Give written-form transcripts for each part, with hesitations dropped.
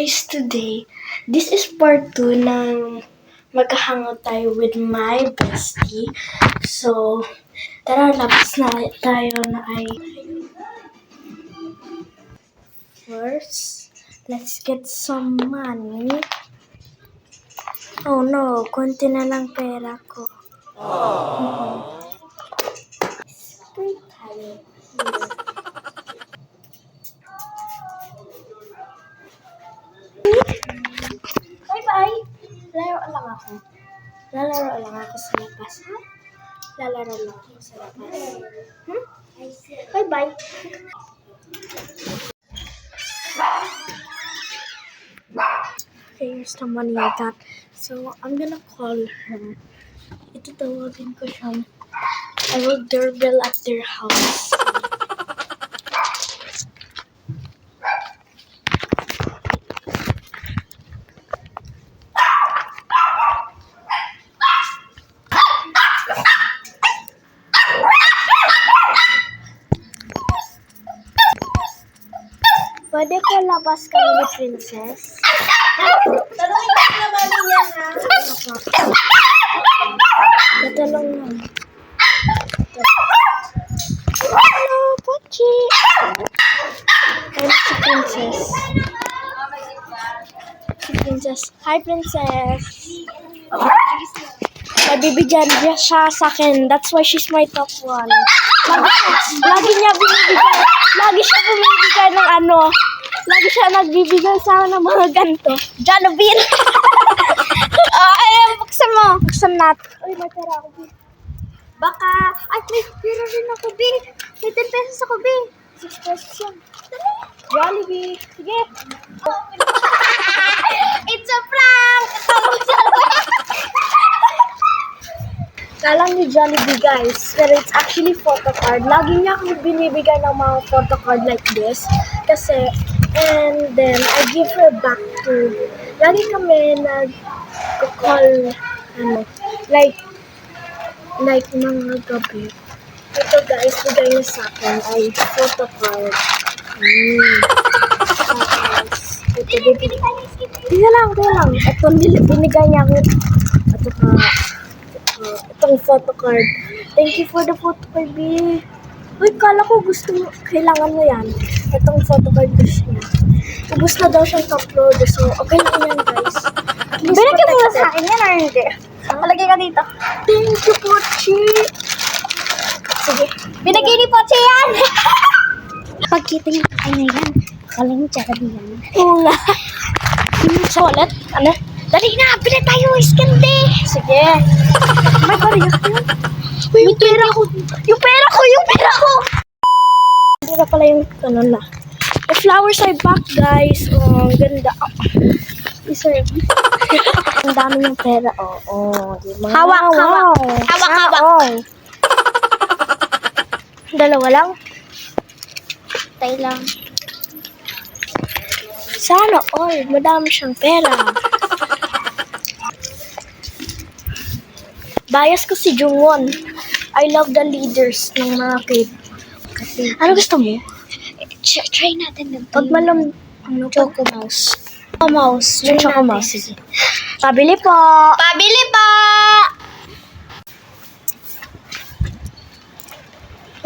guys, today, this is part 2 ng magkahangout tayo with my bestie. So, tara, labas na tayo na ay... First, let's get some money. Oh no, konti na lang pera ko. Stay tayo. Bye-bye! Lalaro lang ako. Lalaro lang ako sa labas, ha? Lalaro lang ako sa labas. Bye-bye! Here's the money I got. So, I'm gonna call her. Itutawagin ko siya. I will doorbell at their house. Pwede po labas kami ni Princess? Talungin ka naman niya, ha? Tatalong lang. Hello, Pochi! Ano si Princess? Si Princess. Hi, Princess! Nabibigyan niya siya sa akin. That's why she's my top one. Lagi niya binibigyan. Lagi siya bumibigay ng ano. Lagi siya nagbibigay sa akin ng mga ganito. Jollibee! Ay, buksan mo. Buksan natin. Uy, may pera ako, B. Baka, ay, may pera rin ako, B. May 10 pesos ako, B. 6 pesos yan. Jollibee. Sige. It's a prank! Kala ni Jollibee, guys, pero it's actually photo card. Lagi niya ako binibigay ng mga photo card like this. Kasi, and then, I give her back to, lagi kami nag-call, like mga gabi. Ito guys, bigay niya sa akin ay photo card. Ito, Tingnan lang. Ito, binigay niya ako. Itong photo card. Thank you for the photo card, B. Uy, kala ko kailangan mo yan. Itong photo card gusto niya. Ubus na daw siyang upload. So, okay lang yan, guys. Binigyan mo sa akin yan or hindi? Palagay ka dito. Thank you, Pochi. Sige. Binigay ni Pochi yan! Pagkita niya kayo na yan. Kala niya Jollibee yan. Oo nga. Sa wallet? Ano? Dali na! Pila tayo! Iskande! Sige. May bariyak ko yun. Uy, yung pera ko! Yung pera ko! Hindi na pala yung na. The flowers are back, guys. Oh, ang ganda. Iserve. Ang dami ng pera. Oh, diba? Hawak. Dalawa lang? Tay lang. Sana all. Madami siyang pera. Bias ko si Jungwon. I love the leaders ng mga K-pop. Kasi, ano gusto mo? Try natin ng Pag Choco Mouse. Mouse. Yung Choco Mouse. Sige. Pabili po. Pabili po!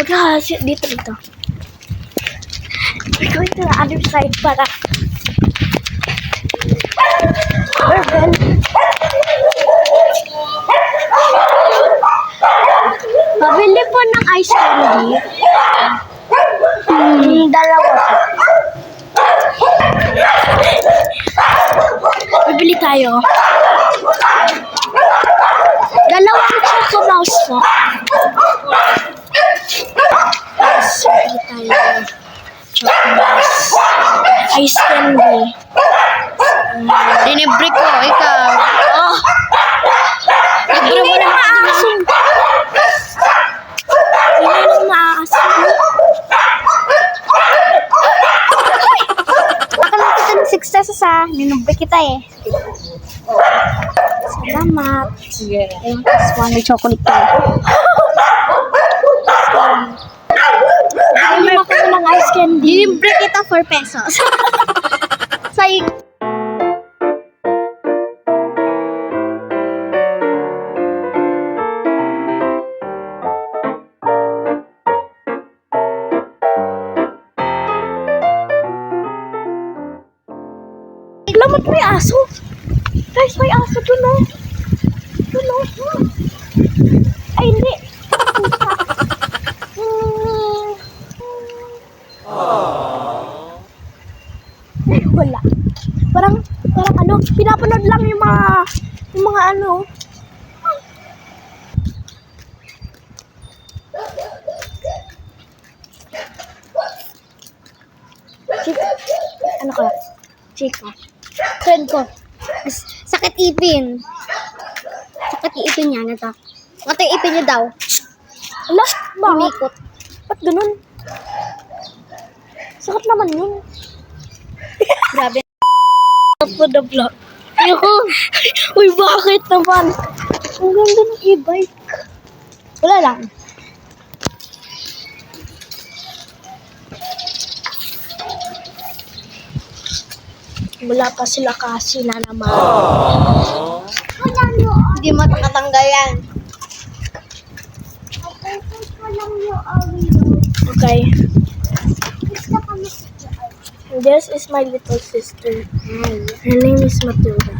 Huwag na, dito. We're going to the other side para. Urban. Pabili po ng ice candy. Dalawa po. Bibili tayo. Dalawang Choco Mouse po. Bibili tayo. Choco Mouse. Ice candy. Dinibre ko, ikaw. Oh! Libre mo na maasim. Hindi na maasim. Baka lang kita ng success sa ninubre kita eh. Salamat. Sige. Ayun, this one may chocolate ka. Bili mo ako ng ice candy. Dinibre kita 4 pesos. Say nasa dun oh. Dun oh. Ay, hindi. Ay, wala. Parang ano, pinapanood lang yung mga ano. Chika. Ano ka? Chika. Friend ko. Sakit ipin. Sakit yung ipin niya na to. Mata yung ipin niya daw. Last ba? Umikot. Ba't ganun? Sakit naman yun. Grabe. For the vlog. Ayoko. Uy, bakit naman? Ang ganda ng e-bike. Wala lang. Wala pa sila kasi na naman. Hindi mo takatanggal yan. Okay. This is my little sister. Her name is Matilda.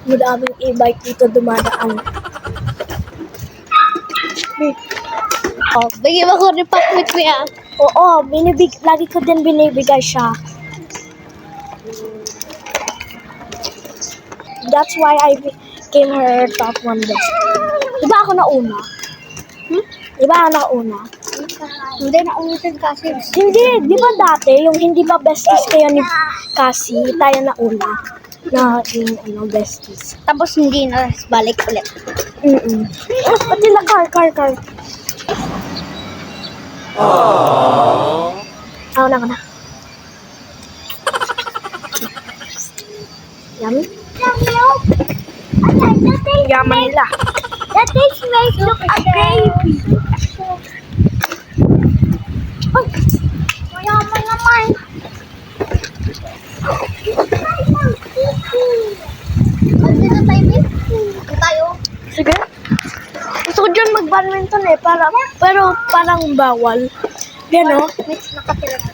Madaming e-bike dito dumadaan. Oh, bigyan mo ko rin pakmit mo yan. Oo, lagi ko din binibigay siya. That's why I became her top one best. Diba ako nauna? Diba ako nauna? Hindi, naulitin kasi. Hindi, di ba dati, yung hindi ba besties kayo ni Cassie, tayo nauna na yung besties. Tapos hindi na balik ulit. Pati na car. Ako na. Yummy? Yaman nila. That is nice. Look at gravy. Ay, mayaman naman. Ano na tayo, Miss? Tayo. Sige. Gusto ko dyan mag-badminton pero parang bawal. Yan o. Miss, nakatira na.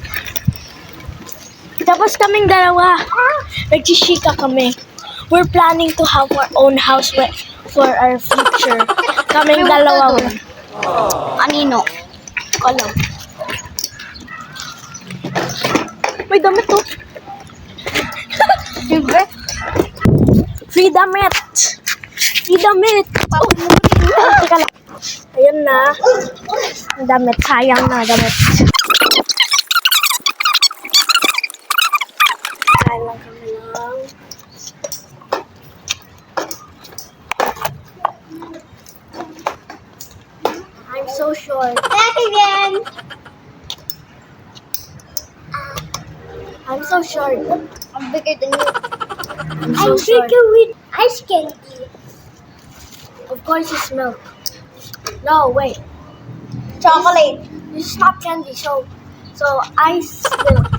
Tapos kaming dalawa, nagsishika kami. We're planning to have our own house for our future. Kaming dalawa. Anino? Ko alam. May damit to. Siyempre. Free damit. Oh, teka lang. Ayan na. Ang damit. Sayang na damit. Kain lang kami lang. I'm so short. Back again. I'm so short. I'm bigger than you. I'm so short. with ice candy. Of course it's milk. No, wait. Chocolate. This is not candy, so ice milk.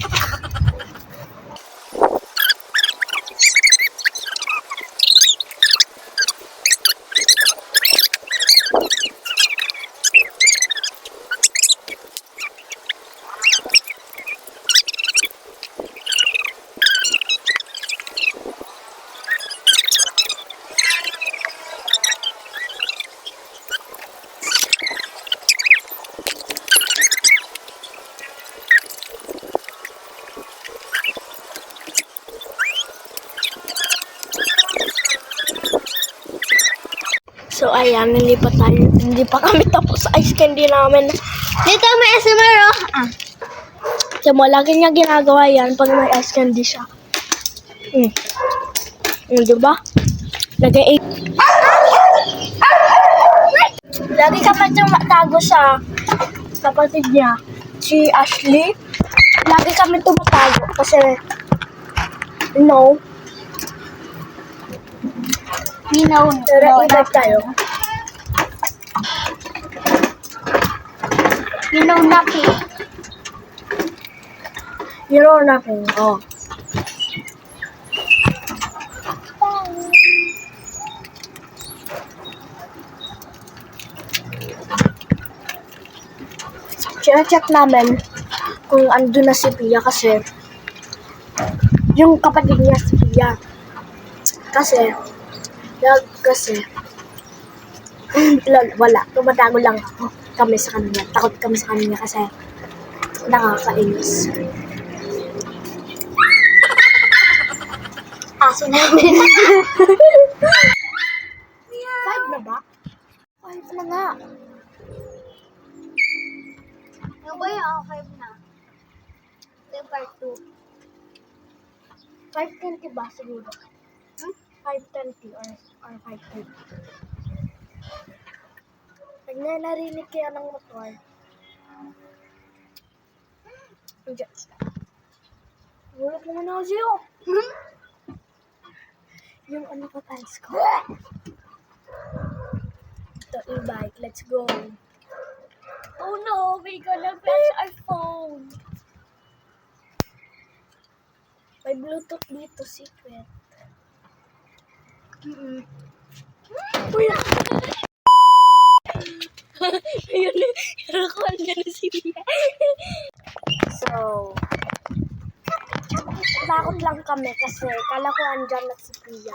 So ayan, hindi pa kami tapos sa ice candy namin. Dito may SMR, oh. So mo, lagi niya ginagawa yan pag may ice candy siya. Diba? Lagi kami tumatago sa kapatid niya, si Ashley. Lagi kami tumatago kasi, pero ibig tayo. Nothing. You know nothing. Oh. Check namin kung andun na si Pia kasi yung kapatid niya si Pia. Kasi, wala. Tumatago lang kami sa kanila. Takot kami sa kanila kasi nakakainis. Aso namin. 5 na ba? 5 na nga. Yung ba yung 5 na? Ito yung part 2. 5:20 ba siguro? 5:20 or 5:30. Pag narinig kaya ng motor. Gulat naman ako sa'yo. Yung ano ko pants ko. Ito, e-bike. Let's go. Oh no, we gonna crash our phone. May Bluetooth dito, secret. Uy! Ayun, nakuha niya na si Pia. So, takot lang kami kasi kala ko andyan na si Pia.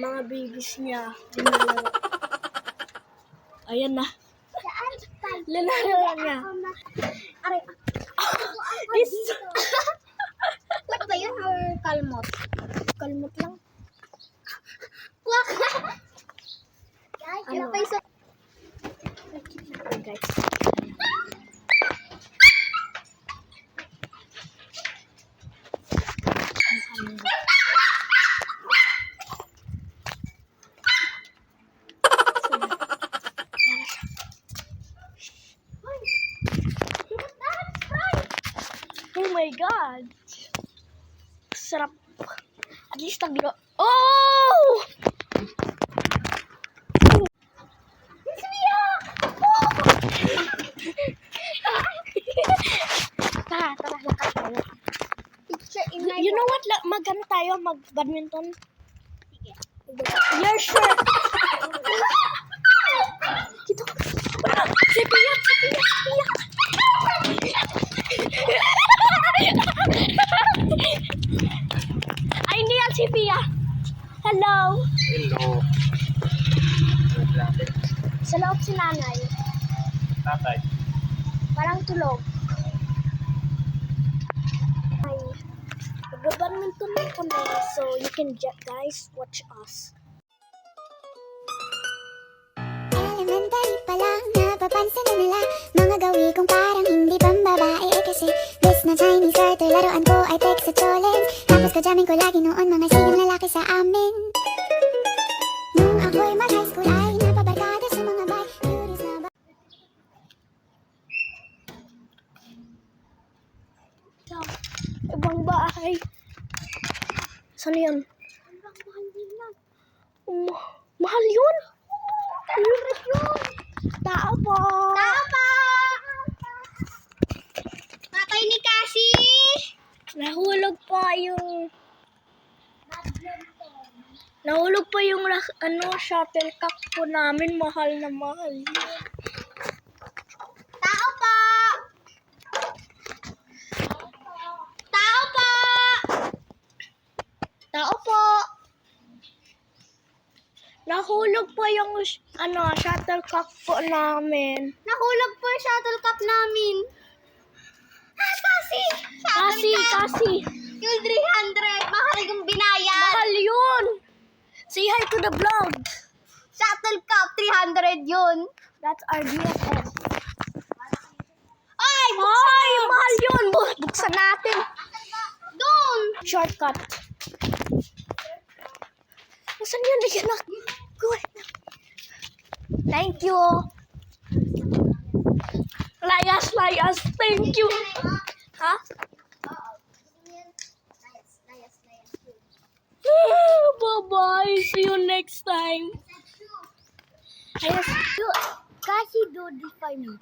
Mga babies niya. Ayan na. Linalo niya. Aray. What ba yun or kalmot? Kalmot lang. Kwak! Guys, ano pa yung Okay, guys. Oh my God! Sarap. At least naglo... Oh! Tara, lakas tayo. picture in my You know what? Mag-ano tayo? Mag-badminton? Your shirt! Dito. Si Pia! Ay, hindi yan si Pia. Hello. Hello. Sa loob si nanay. Tatay. Parang tulog. Ay, mag-badminton na kami. So, you can guys watch us. Elementary pa lang, napapansin na nila mga gawi kong parang hindi pambabae kasi this na Chinese garter, laruan ko ay text sa cholens. Tapos kajamin ko lagi noon mga sigang lalaki sa amin. Nung ako'y mag-high school ay napabarkada sa mga bike curious na ba? Ibang bahay. Saan yun? Mahal yun? Mura yun. Tao po. Tao pa! Tatay ni Cassie! Nahulog pa yung... Nahulog pa yung shuttlecock po namin. Mahal na mahal yun. Tao pa! Tao pa! Tao po. Nahulog pa yung shuttlecock po namin. Nahulog po yung shuttlecock namin. Kasi. Yung 300, mahal yung binayad. Mahal yun. Say hi to the vlog. Shuttlecock, 300 yun. That's our DFS. Ay! Ay, mahal yun. Buksan natin. Doon! Shortcut. Nasaan yun? Lagyan na. Go ahead. Thank you. Layas. Thank you. Ha? Bye-bye. See you next time. Ayos. Kasi do define me.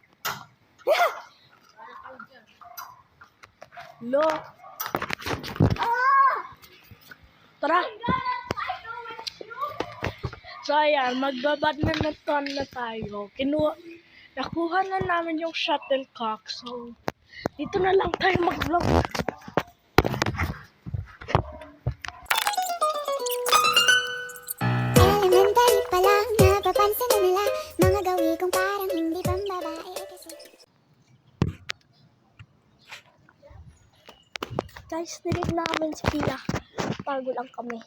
Lo. Tara. So ayan, magbabadminton na tayo. Nakuha na namin yung shuttlecock. So, dito na lang tayo mag-vlog. guys, dinig namin si Pia. Bago lang kami.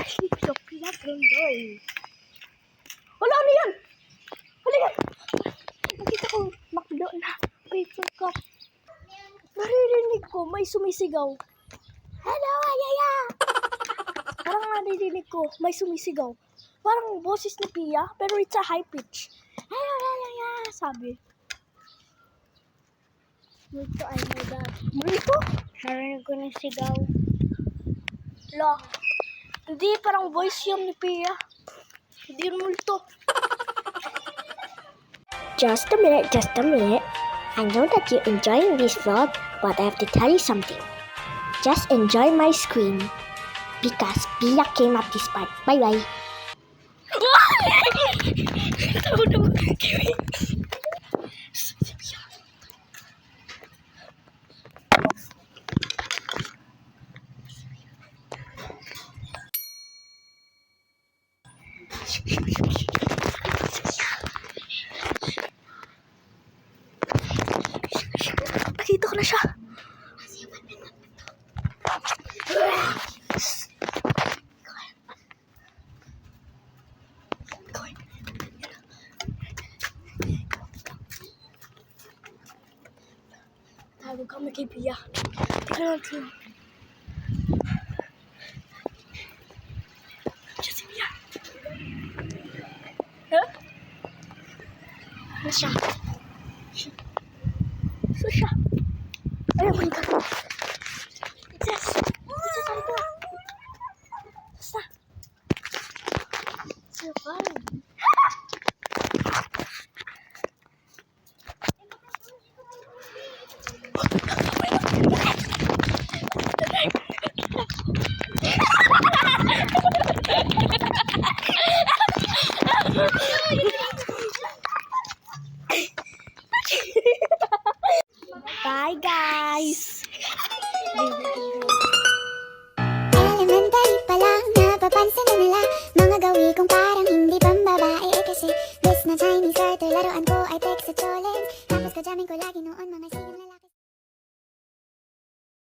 Ay, Pia, Brondoy. Wala, ano yan? Wala yan. Nakita ko, makdo na. Paper cup. Naririnig ko, may sumisigaw. Hello, Ayaya! Parang naririnig ko, may sumisigaw. Parang boses ni Pia, pero it's a high pitch. Hello, Ayaya! Sabi. Multo, ay my God. Multo? Narinig ko ng sigaw. La. Hindi, parang voice yung ni Pia. Hindi yung multo. Just a minute. I know that you're enjoying this vlog, but I have to tell you something. Just enjoy my screen, because Pia came up this part. Bye-bye. Nakita ko na siya. Tago kami kay Pia. Tignan natin. Siya si Pia. Huh? Ano siya? So siya. Ay, my God. It's us. Sorry ko. Basta. Survive. Bye, guys. Elementary pa lang, napapansin na nila mga gawi kong parang hindi pambabae kasi bis na Chinese garter, laruan ko ay Texas Cholens. Tapos kajamin ko lagi noon mga sige na